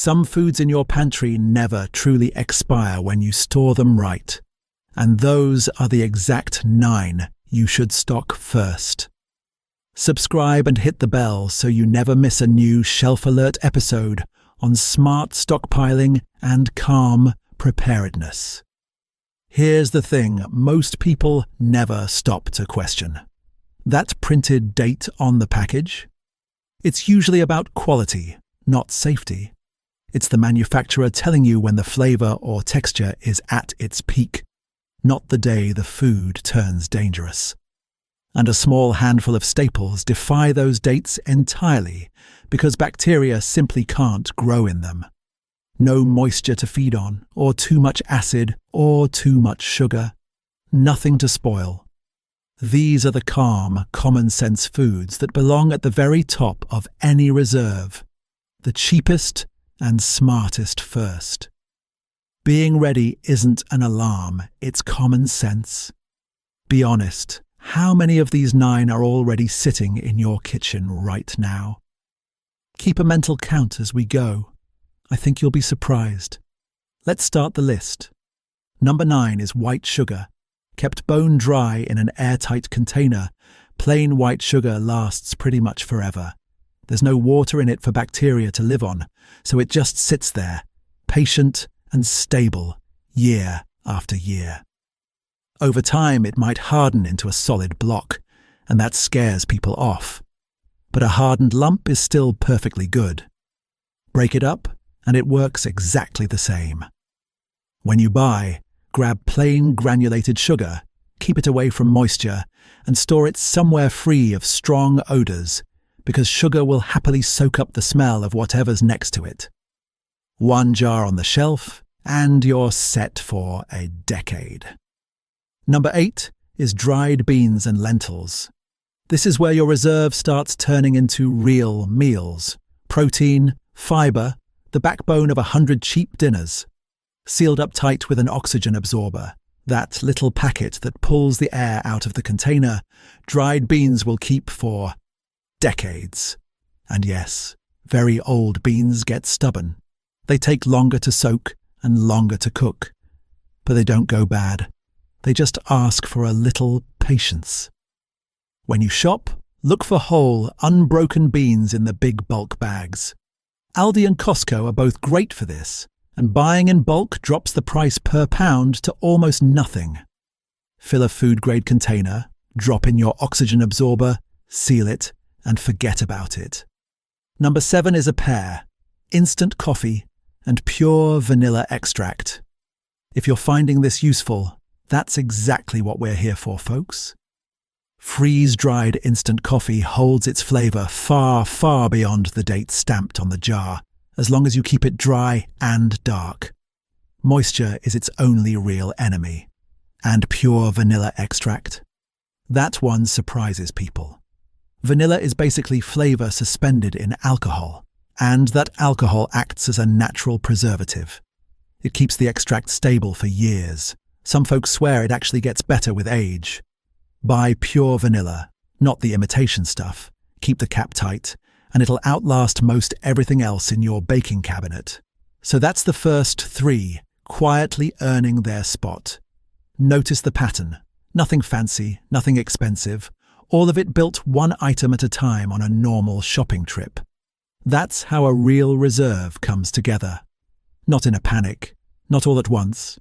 Some foods in your pantry never truly expire when you store them right. And those are the exact 9 you should stock first. Subscribe and hit the bell so you never miss a new Shelf Alert episode on smart stockpiling and calm preparedness. Here's the thing most people never stop to question. That printed date on the package? It's usually about quality, not safety. It's the manufacturer telling you when the flavor or texture is at its peak, not the day the food turns dangerous. And a small handful of staples defy those dates entirely because bacteria simply can't grow in them. No moisture to feed on, or too much acid, or too much sugar. Nothing to spoil. These are the calm, common-sense foods that belong at the very top of any reserve. The cheapest and smartest first. Being ready isn't an alarm, it's common sense. Be honest, how many of these 9 are already sitting in your kitchen right now? Keep a mental count as we go. I think you'll be surprised. Let's start the list. Number 9 is white sugar. Kept bone dry in an airtight container, plain white sugar lasts pretty much forever. There's no water in it for bacteria to live on, so it just sits there, patient and stable, year after year. Over time, it might harden into a solid block, and that scares people off. But a hardened lump is still perfectly good. Break it up, and it works exactly the same. When you buy, grab plain granulated sugar, keep it away from moisture, and store it somewhere free of strong odors, because sugar will happily soak up the smell of whatever's next to it. 1 jar on the shelf, and you're set for a decade. Number 8 is dried beans and lentils. This is where your reserve starts turning into real meals. Protein, fiber, the backbone of 100 cheap dinners. Sealed up tight with an oxygen absorber, that little packet that pulls the air out of the container, dried beans will keep for decades. And yes, very old beans get stubborn. They take longer to soak and longer to cook. But they don't go bad. They just ask for a little patience. When you shop, look for whole, unbroken beans in the big bulk bags. Aldi and Costco are both great for this, and buying in bulk drops the price per pound to almost nothing. Fill a food-grade container, drop in your oxygen absorber, seal it, and forget about it. Number 7 is a pear, instant coffee, and pure vanilla extract. If you're finding this useful, that's exactly what we're here for, folks. Freeze-dried instant coffee holds its flavour far, far beyond the date stamped on the jar, as long as you keep it dry and dark. Moisture is its only real enemy. And pure vanilla extract? That one surprises people. Vanilla is basically flavour suspended in alcohol, and that alcohol acts as a natural preservative. It keeps the extract stable for years. Some folks swear it actually gets better with age. Buy pure vanilla, not the imitation stuff. Keep the cap tight, and it'll outlast most everything else in your baking cabinet. So that's the first 3, quietly earning their spot. Notice the pattern. Nothing fancy, nothing expensive. All of it built one item at a time on a normal shopping trip. That's how a real reserve comes together. Not in a panic, not all at once.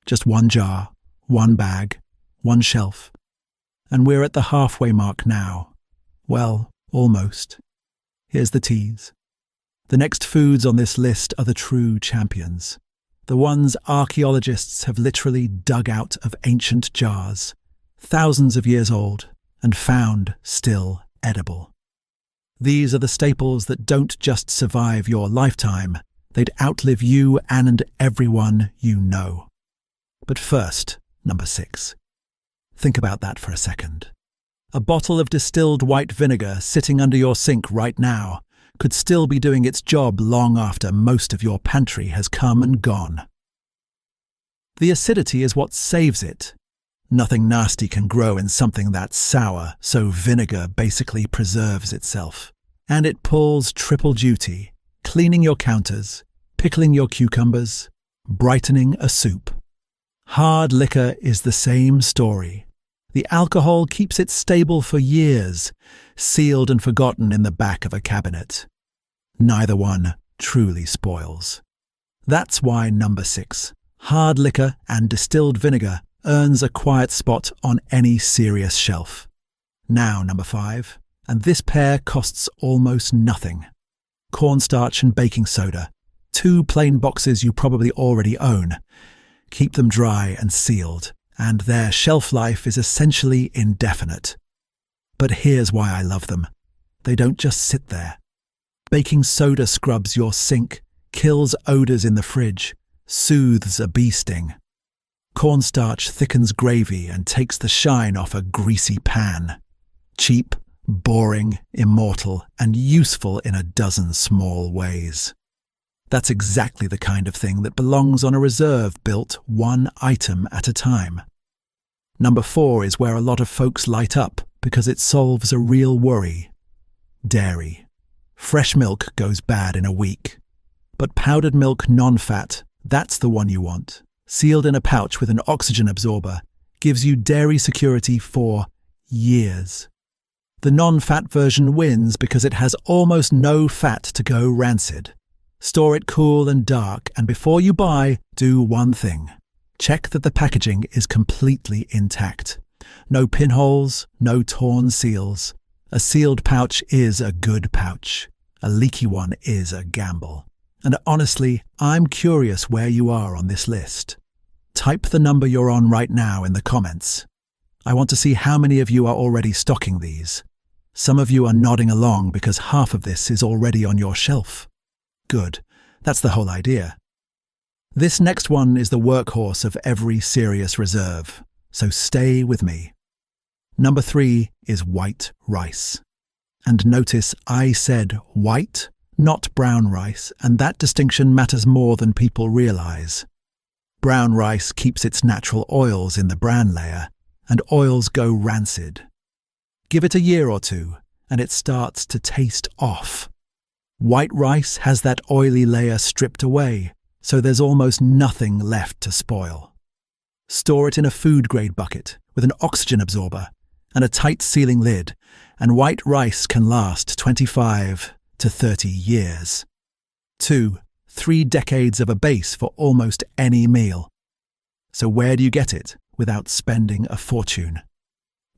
Just 1 jar, 1 bag, 1 shelf. And we're at the halfway mark now. Well, almost. Here's the tease. The next foods on this list are the true champions. The ones archaeologists have literally dug out of ancient jars, thousands of years old, and found still edible. These are the staples that don't just survive your lifetime, they'd outlive you and everyone you know. But first, number 6. Think about that for a second. A bottle of distilled white vinegar sitting under your sink right now could still be doing its job long after most of your pantry has come and gone. The acidity is what saves it. Nothing nasty can grow in something that's sour, so vinegar basically preserves itself. And it pulls triple duty, cleaning your counters, pickling your cucumbers, brightening a soup. Hard liquor is the same story. The alcohol keeps it stable for years, sealed and forgotten in the back of a cabinet. Neither one truly spoils. That's why number 6, hard liquor and distilled vinegar, earns a quiet spot on any serious shelf. Now number 5, and this pair costs almost nothing. Cornstarch and baking soda, 2 plain boxes you probably already own. Keep them dry and sealed, and their shelf life is essentially indefinite. But here's why I love them. They don't just sit there. Baking soda scrubs your sink, kills odours in the fridge, soothes a bee sting. Cornstarch thickens gravy and takes the shine off a greasy pan. Cheap, boring, immortal, and useful in a dozen small ways. That's exactly the kind of thing that belongs on a reserve built one item at a time. Number 4 is where a lot of folks light up because it solves a real worry. Dairy. Fresh milk goes bad in a week. But powdered milk non-fat, that's the one you want. Sealed in a pouch with an oxygen absorber, gives you dairy security for years. The non-fat version wins because it has almost no fat to go rancid. Store it cool and dark, and before you buy, do one thing. Check that the packaging is completely intact. No pinholes, no torn seals. A sealed pouch is a good pouch. A leaky one is a gamble. And honestly, I'm curious where you are on this list. Type the number you're on right now in the comments. I want to see how many of you are already stocking these. Some of you are nodding along because half of this is already on your shelf. Good. That's the whole idea. This next one is the workhorse of every serious reserve, so stay with me. Number 3 is white rice. And notice I said white, not brown rice, and that distinction matters more than people realize. Brown rice keeps its natural oils in the bran layer, and oils go rancid. Give it a year or two, and it starts to taste off. White rice has that oily layer stripped away, so there's almost nothing left to spoil. Store it in a food-grade bucket with an oxygen absorber and a tight sealing lid, and white rice can last 25 to 30 years. 2-3 decades of a base for almost any meal. So where do you get it without spending a fortune?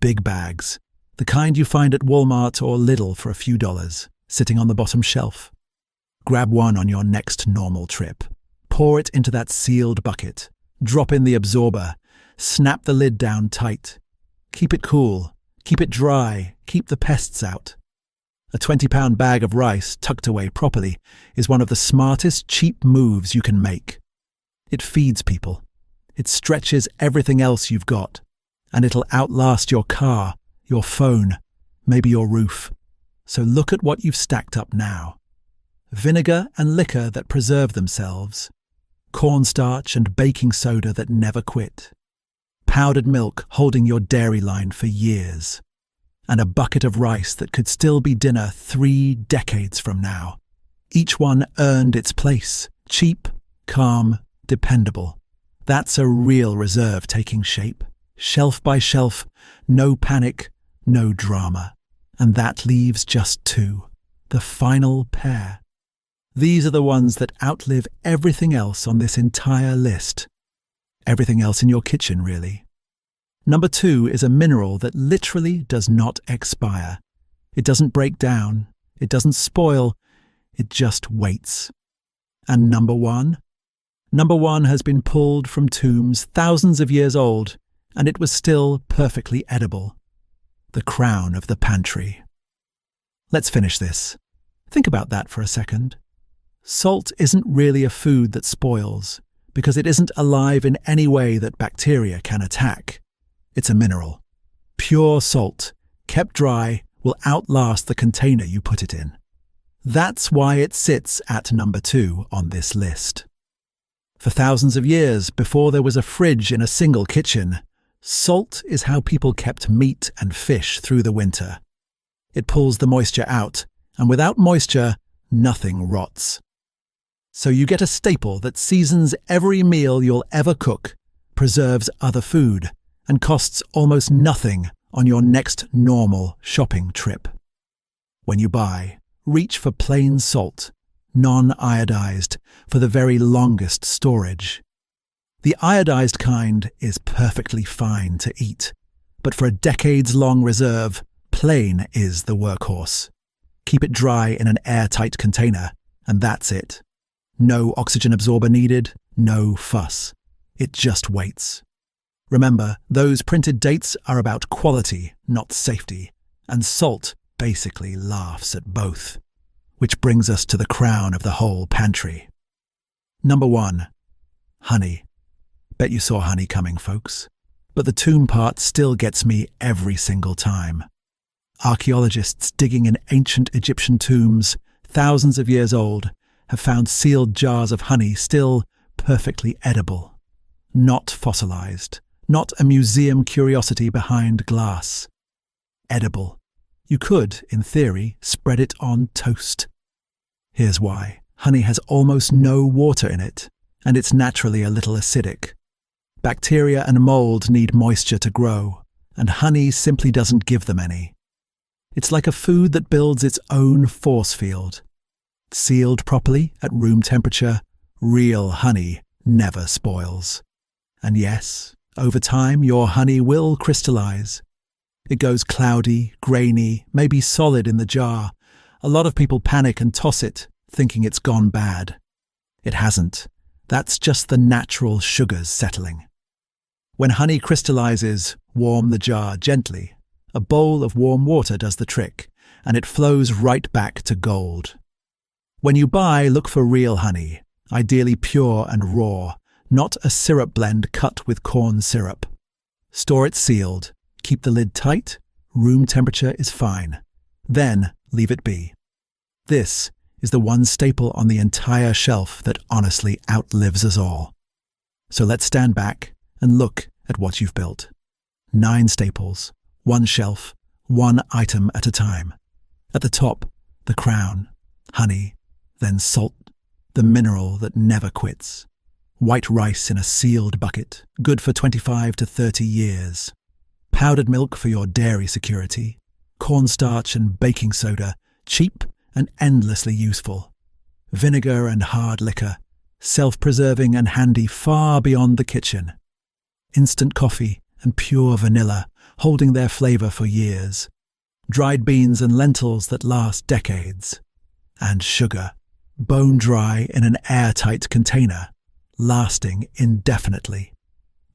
Big bags, the kind you find at Walmart or Lidl for a few dollars, sitting on the bottom shelf. Grab one on your next normal trip. Pour it into that sealed bucket. Drop in the absorber. Snap the lid down tight. Keep it cool. Keep it dry. Keep the pests out. A 20-pound bag of rice tucked away properly is one of the smartest cheap moves you can make. It feeds people. It stretches everything else you've got. And it'll outlast your car, your phone, maybe your roof. So look at what you've stacked up now. Vinegar and liquor that preserve themselves. Cornstarch and baking soda that never quit. Powdered milk holding your dairy line for years. And a bucket of rice that could still be dinner 3 decades from now. Each one earned its place. Cheap, calm, dependable. That's a real reserve taking shape. Shelf by shelf, no panic, no drama. And that leaves just 2. The final pair. These are the ones that outlive everything else on this entire list. Everything else in your kitchen, really. Number 2 is a mineral that literally does not expire. It doesn't break down. It doesn't spoil. It just waits. And number 1? Number 1 has been pulled from tombs thousands of years old, and it was still perfectly edible. The crown of the pantry. Let's finish this. Think about that for a second. Salt isn't really a food that spoils, because it isn't alive in any way that bacteria can attack. It's a mineral. Pure salt, kept dry, will outlast the container you put it in. That's why it sits at number 2 on this list. For thousands of years, before there was a fridge in a single kitchen, salt is how people kept meat and fish through the winter. It pulls the moisture out, and without moisture, nothing rots. So you get a staple that seasons every meal you'll ever cook, preserves other food, and costs almost nothing on your next normal shopping trip. When you buy, reach for plain salt, non-iodized, for the very longest storage. The iodized kind is perfectly fine to eat, but for a decades-long reserve, plain is the workhorse. Keep it dry in an airtight container, and that's it. No oxygen absorber needed, no fuss. It just waits. Remember, those printed dates are about quality, not safety, and salt basically laughs at both. Which brings us to the crown of the whole pantry. Number 1. Honey. Bet you saw honey coming, folks. But the tomb part still gets me every single time. Archaeologists digging in ancient Egyptian tombs, thousands of years old, have found sealed jars of honey still perfectly edible. Not fossilized, not a museum curiosity behind glass. Edible. You could, in theory, spread it on toast. Here's why. Honey has almost no water in it, and it's naturally a little acidic. Bacteria and mold need moisture to grow, and honey simply doesn't give them any. It's like a food that builds its own force field. Sealed properly at room temperature, real honey never spoils. And yes, over time your honey will crystallize. It goes cloudy, grainy, maybe solid in the jar. A lot of people panic and toss it, thinking it's gone bad. It hasn't. That's just the natural sugars settling. When honey crystallizes, warm the jar gently. A bowl of warm water does the trick, and it flows right back to gold. When you buy, look for real honey, ideally pure and raw, not a syrup blend cut with corn syrup. Store it sealed. Keep the lid tight. Room temperature is fine. Then leave it be. This is the one staple on the entire shelf that honestly outlives us all. So let's stand back and look at what you've built. 9 staples, 1 shelf, 1 item at a time. At the top, the crown, honey, then salt, the mineral that never quits. White rice in a sealed bucket, good for 25 to 30 years. Powdered milk for your dairy security. Cornstarch and baking soda, cheap and endlessly useful. Vinegar and hard liquor, self-preserving and handy far beyond the kitchen. Instant coffee and pure vanilla, holding their flavor for years. Dried beans and lentils that last decades. And sugar, bone dry in an airtight container, lasting indefinitely.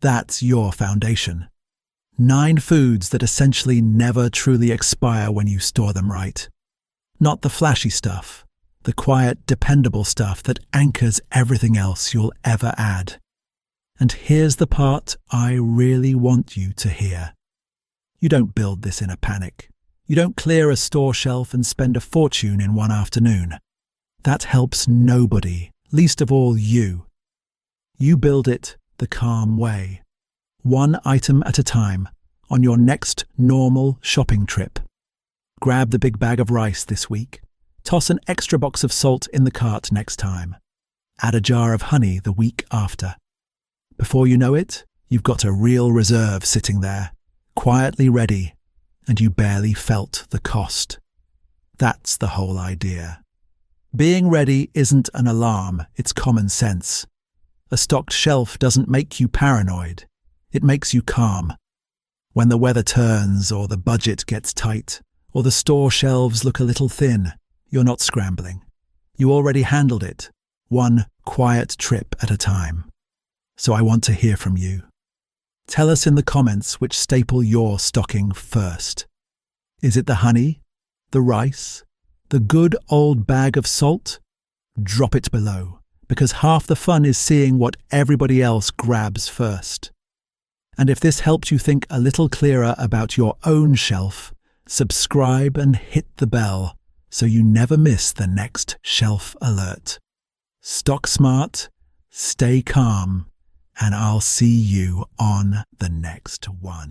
That's your foundation. 9 foods that essentially never truly expire when you store them right. Not the flashy stuff, the quiet, dependable stuff that anchors everything else you'll ever add. And here's the part I really want you to hear. You don't build this in a panic. You don't clear a store shelf and spend a fortune in one afternoon. That helps nobody, least of all you. You build it the calm way. 1 item at a time, on your next normal shopping trip. Grab the big bag of rice this week. Toss an extra box of salt in the cart next time. Add a jar of honey the week after. Before you know it, you've got a real reserve sitting there, quietly ready, and you barely felt the cost. That's the whole idea. Being ready isn't an alarm, it's common sense. A stocked shelf doesn't make you paranoid. It makes you calm. When the weather turns or the budget gets tight or the store shelves look a little thin, you're not scrambling. You already handled it, one quiet trip at a time. So I want to hear from you. Tell us in the comments which staple you're stocking first. Is it the honey, the rice, the good old bag of salt? Drop it below, because half the fun is seeing what everybody else grabs first. And if this helped you think a little clearer about your own shelf, subscribe and hit the bell so you never miss the next shelf alert. Stock smart, stay calm, and I'll see you on the next one.